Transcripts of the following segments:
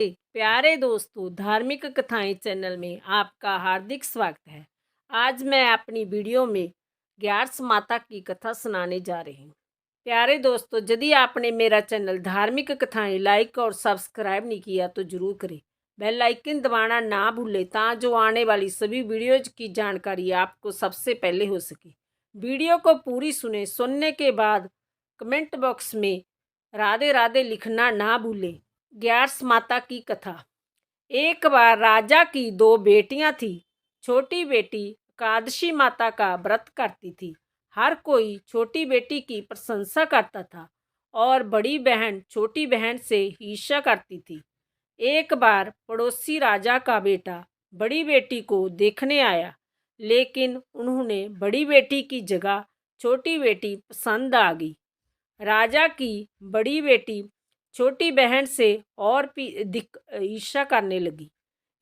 प्यारे दोस्तों, धार्मिक कथाएं चैनल में आपका हार्दिक स्वागत है। आज मैं अपनी वीडियो में ग्यारस माता की कथा सुनाने जा रही हूँ। प्यारे दोस्तों, यदि आपने मेरा चैनल धार्मिक कथाएं लाइक और सब्सक्राइब नहीं किया तो जरूर करें। बेल आइकन दबाना ना भूलें जो आने वाली सभी वीडियोज की जानकारी आपको सबसे पहले हो सके। वीडियो को पूरी सुनने के बाद कमेंट बॉक्स में राधे राधे लिखना ना भूलें। ग्यारस माता की कथा। एक बार राजा की दो बेटियां थी। छोटी बेटी एकादशी माता का व्रत करती थी। हर कोई छोटी बेटी की प्रशंसा करता था और बड़ी बहन छोटी बहन से ईर्ष्या करती थी। एक बार पड़ोसी राजा का बेटा बड़ी बेटी को देखने आया, लेकिन उन्होंने बड़ी बेटी की जगह छोटी बेटी पसंद आ गई। राजा की बड़ी बेटी छोटी बहन से और भी ईर्ष्या करने लगी।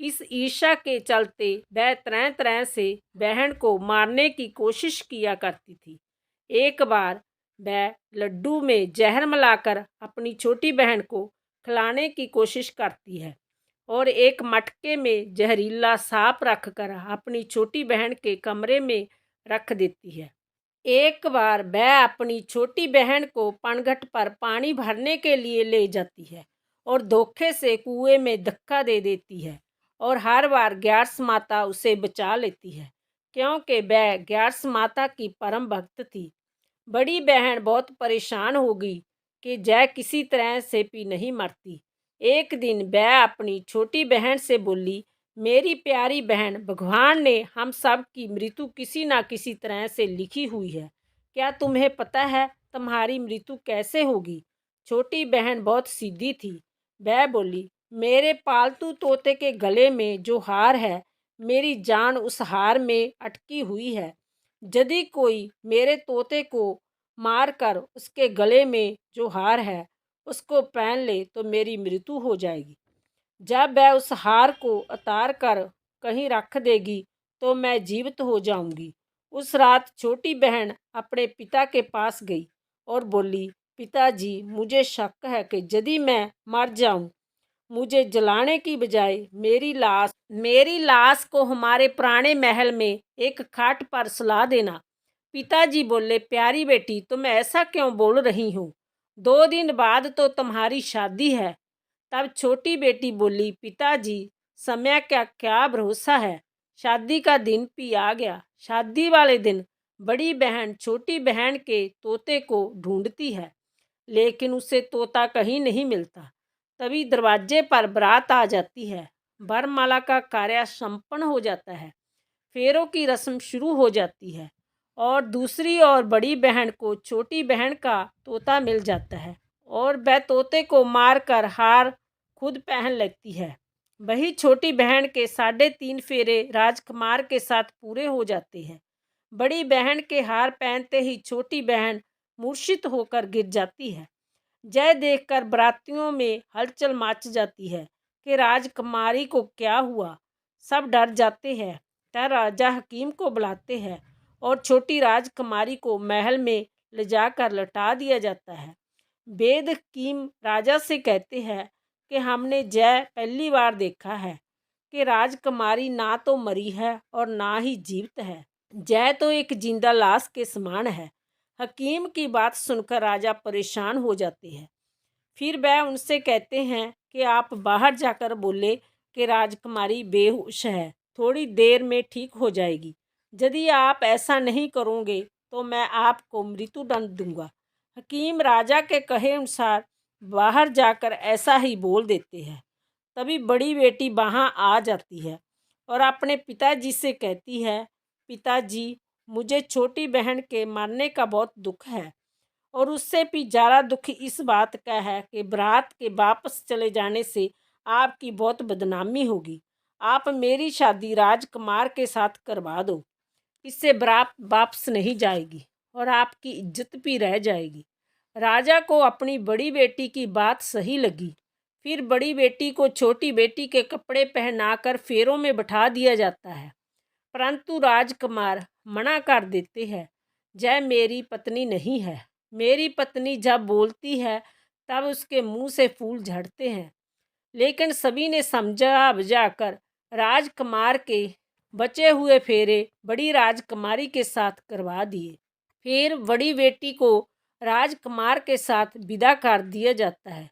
इस ईर्ष्या के चलते वह तरह तरह से बहन को मारने की कोशिश किया करती थी। एक बार वह लड्डू में जहर मिलाकर अपनी छोटी बहन को खिलाने की कोशिश करती है और एक मटके में जहरीला सांप रखकर अपनी छोटी बहन के कमरे में रख देती है। एक बार वह अपनी छोटी बहन को पनघट पर पानी भरने के लिए ले जाती है और धोखे से कुएं में धक्का दे देती है और हर बार ग्यारस माता उसे बचा लेती है, क्योंकि वह ग्यारस माता की परम भक्त थी। बड़ी बहन बहुत परेशान हो गई कि जय किसी तरह से भी नहीं मरती। एक दिन वह अपनी छोटी बहन से बोली, मेरी प्यारी बहन, भगवान ने हम सब की मृत्यु किसी ना किसी तरह से लिखी हुई है। क्या तुम्हें पता है तुम्हारी मृत्यु कैसे होगी? छोटी बहन बहुत सीधी थी। वह बोली, मेरे पालतू तोते के गले में जो हार है, मेरी जान उस हार में अटकी हुई है। यदि कोई मेरे तोते को मार कर उसके गले में जो हार है उसको पहन ले तो मेरी मृत्यु हो जाएगी। जब वह उस हार को उतार कर कहीं रख देगी तो मैं जीवित हो जाऊंगी। उस रात छोटी बहन अपने पिता के पास गई और बोली, पिताजी, मुझे शक है कि यदि मैं मर जाऊं, मुझे जलाने की बजाय मेरी लाश को हमारे पुराने महल में एक खाट पर सुला देना। पिताजी बोले, प्यारी बेटी, तुम ऐसा क्यों बोल रही हो? 2 दिन बाद तो तुम्हारी शादी है। तब छोटी बेटी बोली, पिताजी, समय का क्या भरोसा है, शादी का दिन भी आ गया। शादी वाले दिन बड़ी बहन छोटी बहन के तोते को ढूंढती है, लेकिन उसे तोता कहीं नहीं मिलता। तभी दरवाजे पर बारात आ जाती है। वरमाला का कार्य संपन्न हो जाता है। फेरों की रस्म शुरू हो जाती है और दूसरी ओर बड़ी बहन को छोटी बहन का तोता मिल जाता है और वह तोते को मारकर हार खुद पहन लेती है। वही छोटी बहन के 3.5 फेरे राजकुमार के साथ पूरे हो जाते हैं। बड़ी बहन के हार पहनते ही छोटी बहन मूर्छित होकर गिर जाती है। जय देखकर बरातियों में हलचल मच जाती है कि राजकुमारी को क्या हुआ। सब डर जाते हैं। तब राजा हकीम को बुलाते हैं और छोटी राजकुमारी को महल में ले जाकर लौटा दिया जाता है। वेद हकीम राजा से कहते हैं कि हमने जय पहली बार देखा है कि राजकुमारी ना तो मरी है और ना ही जीवित है। जय तो एक जिंदा लाश के समान है। हकीम की बात सुनकर राजा परेशान हो जाते हैं। फिर वह उनसे कहते हैं कि आप बाहर जाकर बोले कि राजकुमारी बेहोश है, थोड़ी देर में ठीक हो जाएगी। यदि आप ऐसा नहीं करोगे तो मैं आपको मृत्युदंड दूंगा। हकीम राजा के कहे अनुसार बाहर जाकर ऐसा ही बोल देते हैं। तभी बड़ी बेटी वहाँ आ जाती है और अपने पिताजी से कहती है, पिताजी, मुझे छोटी बहन के मरने का बहुत दुख है और उससे भी ज़्यादा दुख इस बात का है कि बारात के वापस चले जाने से आपकी बहुत बदनामी होगी। आप मेरी शादी राजकुमार के साथ करवा दो। इससे बारात वापस नहीं जाएगी और आपकी इज्जत भी रह जाएगी। राजा को अपनी बड़ी बेटी की बात सही लगी। फिर बड़ी बेटी को छोटी बेटी के कपड़े पहनाकर फेरों में बैठा दिया जाता है, परंतु राजकुमार मना कर देते हैं। जय मेरी पत्नी नहीं है। मेरी पत्नी जब बोलती है तब उसके मुंह से फूल झड़ते हैं। लेकिन सभी ने समझा बुझाकर राजकुमार के बचे हुए फेरे बड़ी राजकुमारी के साथ करवा दिए। फिर बड़ी बेटी को राजकुमार के साथ विदा कर दिया जाता है।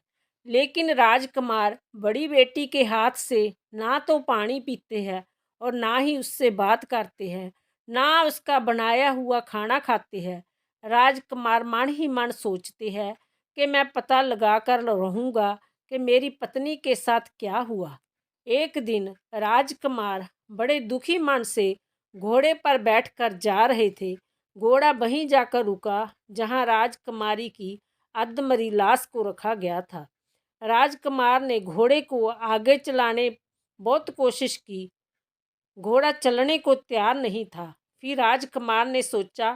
लेकिन राजकुमार बड़ी बेटी के हाथ से ना तो पानी पीते हैं और ना ही उससे बात करते हैं, ना उसका बनाया हुआ खाना खाते हैं। राजकुमार मन ही मन सोचते हैं कि मैं पता लगा कर रहूँगा कि मेरी पत्नी के साथ क्या हुआ। एक दिन राजकुमार बड़े दुखी मन से घोड़े पर बैठकर जा रहे थे। घोड़ा वहीं जाकर रुका जहां राजकुमारी की अधमरी लाश को रखा गया था। राजकुमार ने घोड़े को आगे चलाने बहुत कोशिश की। घोड़ा चलने को तैयार नहीं था। फिर राजकुमार ने सोचा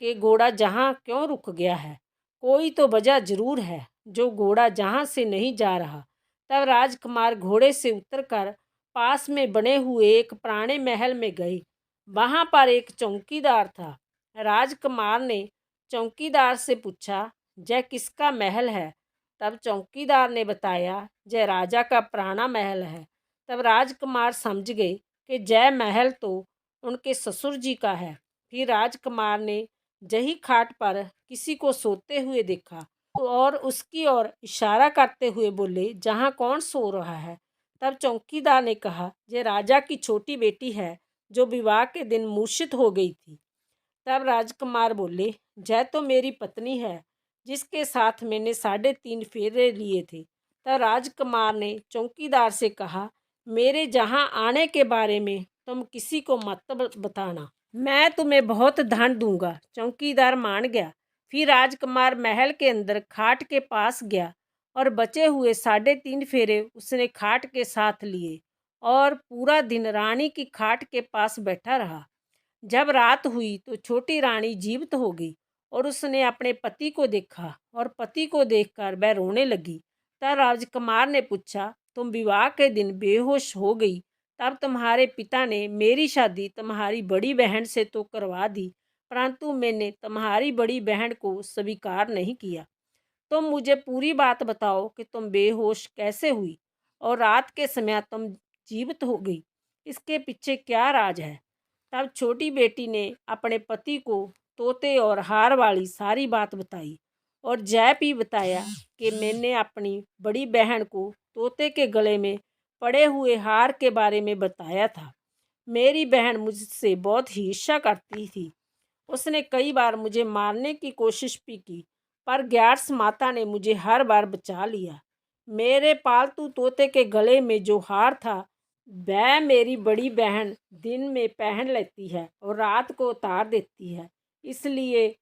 कि घोड़ा जहाँ क्यों रुक गया है, कोई तो वजह जरूर है जो घोड़ा जहाँ से नहीं जा रहा। तब राजकुमार घोड़े से उतरकर पास में बने हुए एक पुराने महल में गए। वहाँ पर एक चौकीदार था। राजकुमार ने चौकीदार से पूछा, यह किसका महल है? तब चौकीदार ने बताया, यह राजा का पुराना महल है। तब राजकुमार समझ गए कि जय महल तो उनके ससुर जी का है। फिर राजकुमार ने जही खाट पर किसी को सोते हुए देखा और उसकी ओर इशारा करते हुए बोले, जहाँ कौन सो रहा है? तब चौकीदार ने कहा, यह राजा की छोटी बेटी है जो विवाह के दिन मूर्छित हो गई थी। तब राजकुमार बोले, जय तो मेरी पत्नी है जिसके साथ मैंने 3.5 फेरे लिए थे। तब राजकुमार ने चौकीदार से कहा, मेरे जहाँ आने के बारे में तुम किसी को मत बताना, मैं तुम्हें बहुत धन दूंगा। चौकीदार मान गया। फिर राजकुमार महल के अंदर खाट के पास गया और बचे हुए 3.5 फेरे उसने खाट के साथ लिए और पूरा दिन रानी की खाट के पास बैठा रहा। जब रात हुई तो छोटी रानी जीवित हो गई और उसने अपने पति को देखा और पति को देखकर वह रोने लगी। तब राजकुमार ने पूछा, तुम विवाह के दिन बेहोश हो गई, तब तुम्हारे पिता ने मेरी शादी तुम्हारी बड़ी बहन से तो करवा दी, परंतु मैंने तुम्हारी बड़ी बहन को स्वीकार नहीं किया। तुम मुझे पूरी बात बताओ कि तुम बेहोश कैसे हुई और रात के समय तुम जीवित हो गई, इसके पीछे क्या राज है? तब छोटी बेटी ने अपने पति को तोते और हार वाली सारी बात बताई और जय भी बताया कि मैंने अपनी बड़ी बहन को तोते के गले में पड़े हुए हार के बारे में बताया था। मेरी बहन मुझसे बहुत ही ईर्ष्या करती थी। उसने कई बार मुझे मारने की कोशिश भी की, पर ग्यार्स माता ने मुझे हर बार बचा लिया। मेरे पालतू तोते के गले में जो हार था, वह मेरी बड़ी बहन दिन में पहन लेती है और रात को उतार देती है, इसलिए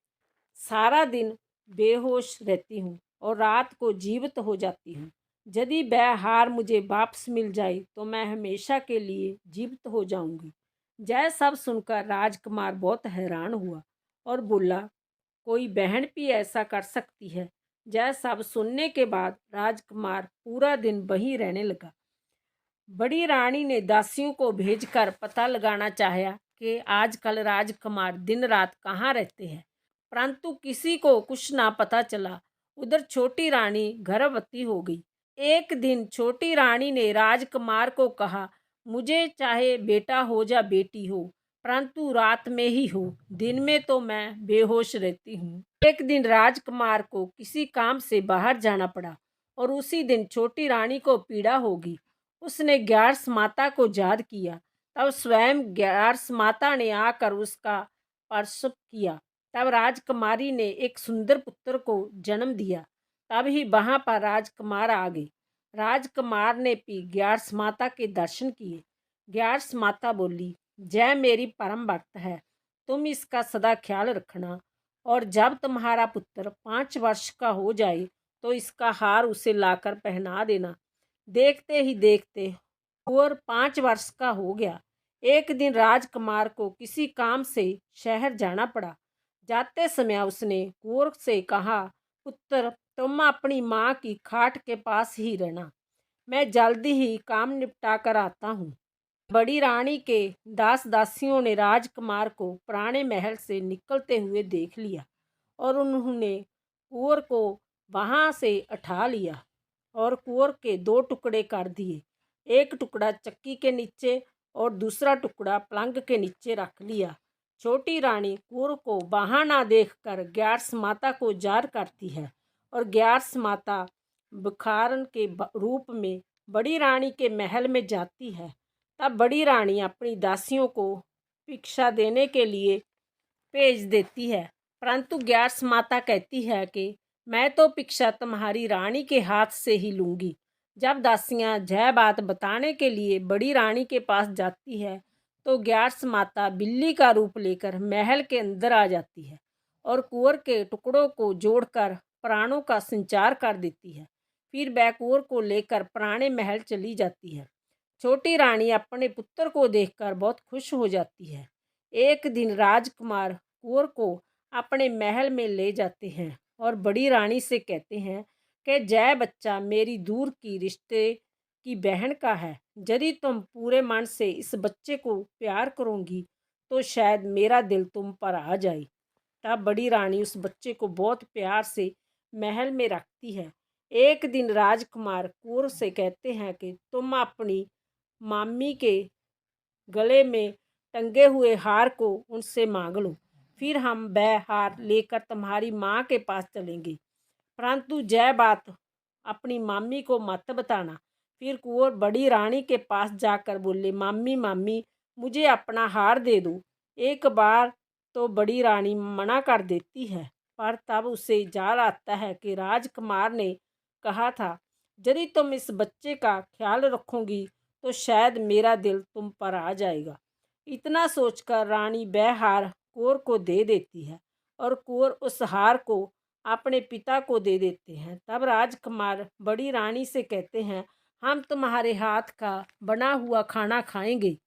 सारा दिन बेहोश रहती हूँ और रात को जीवित हो जाती हूँ। यदि वह हार मुझे वापस मिल जाए तो मैं हमेशा के लिए जीवित हो जाऊंगी। जय सब सुनकर राजकुमार बहुत हैरान हुआ और बोला, कोई बहन भी ऐसा कर सकती है? जय सब सुनने के बाद राजकुमार पूरा दिन वहीं रहने लगा। बड़ी रानी ने दासियों को भेजकर पता लगाना चाहा कि आजकल राजकुमार दिन रात कहाँ रहते हैं, परंतु किसी को कुछ ना पता चला। उधर छोटी रानी गर्भवती हो गई। एक दिन छोटी रानी ने राजकुमार को कहा, मुझे चाहे बेटा हो या बेटी हो, परंतु रात में ही हो, दिन में तो मैं बेहोश रहती हूँ। एक दिन राजकुमार को किसी काम से बाहर जाना पड़ा और उसी दिन छोटी रानी को पीड़ा होगी। उसने ग्यार्स माता को याद किया। तब स्वयं ग्यार्स माता ने आकर उसका प्रसव किया। तब राजकुमारी ने एक सुंदर पुत्र को जन्म दिया। तभी वहां पर राजकुमार आ गए। राजकुमार ने भी ग्यार्स माता के दर्शन किए। ग्यार्स माता बोली, जय मेरी परम भक्त है, तुम इसका सदा ख्याल रखना और जब तुम्हारा पुत्र 5 वर्ष का हो जाए तो इसका हार उसे लाकर पहना देना। देखते ही देखते कुंवर 5 वर्ष का हो गया। एक दिन राजकुमार को किसी काम से शहर जाना पड़ा। जाते समय उसने कुंवर से कहा, पुत्र तुम अपनी माँ की खाट के पास ही रहना, मैं जल्दी ही काम निपटा कर आता हूँ। बड़ी रानी के दास दासियों ने राजकुमार को पुराने महल से निकलते हुए देख लिया और उन्होंने कुंवर को वहां से उठा लिया और कुंवर के 2 टुकड़े कर दिए। एक टुकड़ा चक्की के नीचे और दूसरा टुकड़ा पलंग के नीचे रख लिया। छोटी रानी कुंवर को वहाँ ना देखकर ग्यारस माता को जार करती है और ग्यारस माता भिखारन के रूप में बड़ी रानी के महल में जाती है। तब बड़ी रानी अपनी दासियों को भिक्षा देने के लिए भेज देती है, परंतु ग्यारस माता कहती है कि मैं तो भिक्षा तुम्हारी रानी के हाथ से ही लूँगी। जब दासियाँ यह बात बताने के लिए बड़ी रानी के पास जाती है तो ग्यारस माता बिल्ली का रूप लेकर महल के अंदर आ जाती है और कुंवर के टुकड़ों को जोड़कर प्राणों का संचार कर देती है। फिर वह कुंवर को लेकर पुराने महल चली जाती है। छोटी रानी अपने पुत्र को देखकर बहुत खुश हो जाती है। एक दिन राजकुमार कुंवर को अपने महल में ले जाते हैं और बड़ी रानी से कहते हैं कि जय बच्चा मेरी दूर की रिश्ते की बहन का है। यदि तुम पूरे मन से इस बच्चे को प्यार करोगी तो शायद मेरा दिल तुम पर आ जाए। तब बड़ी रानी उस बच्चे को बहुत प्यार से महल में रखती है। एक दिन राजकुमार कुंवर से कहते हैं कि तुम अपनी मामी के गले में टंगे हुए हार को उनसे मांग लो, फिर हम वह हार लेकर तुम्हारी माँ के पास चलेंगे, परंतु यह बात अपनी मामी को मत बताना। फिर कुंवर बड़ी रानी के पास जाकर बोले, मामी मामी मुझे अपना हार दे दो। एक बार तो बड़ी रानी मना कर देती है, पर तब उसे याद आता है कि राजकुमार ने कहा था यदि तुम इस बच्चे का ख्याल रखोगी तो शायद मेरा दिल तुम पर आ जाएगा। इतना सोचकर रानी वह हार कुंवर को दे देती है और कुंवर उस हार को अपने पिता को दे देते हैं। तब राजकुमार बड़ी रानी से कहते हैं, हम तुम्हारे हाथ का बना हुआ खाना खाएंगे,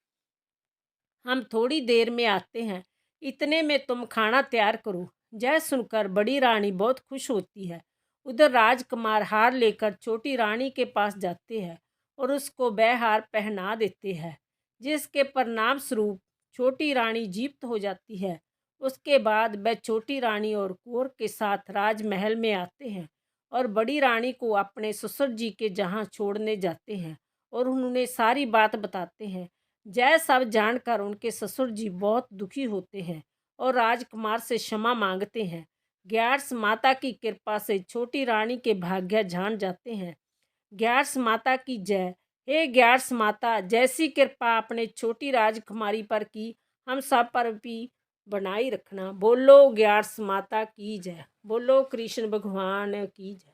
हम थोड़ी देर में आते हैं, इतने में तुम खाना तैयार करो। यह सुनकर बड़ी रानी बहुत खुश होती है। उधर राजकुमार हार लेकर छोटी रानी के पास जाते हैं और उसको वह हार पहना देते हैं, जिसके परिणाम स्वरूप छोटी रानी जीवित हो जाती है। उसके बाद वह छोटी रानी और कुंवर के साथ राजमहल में आते हैं और बड़ी रानी को अपने ससुर जी के जहाँ छोड़ने जाते हैं और उन्होंने सारी बात बताते हैं। यह सब जानकर उनके ससुर जी बहुत दुखी होते हैं और राजकुमार से क्षमा मांगते हैं। ग्यारस माता की कृपा से छोटी रानी के भाग्य जान जाते हैं। ग्यारस माता की जय। हे ग्यारस माता, जैसी कृपा आपने छोटी राजकुमारी पर की, हम सब पर भी बनाई रखना। बोलो ग्यारस माता की जय। बोलो कृष्ण भगवान की जय।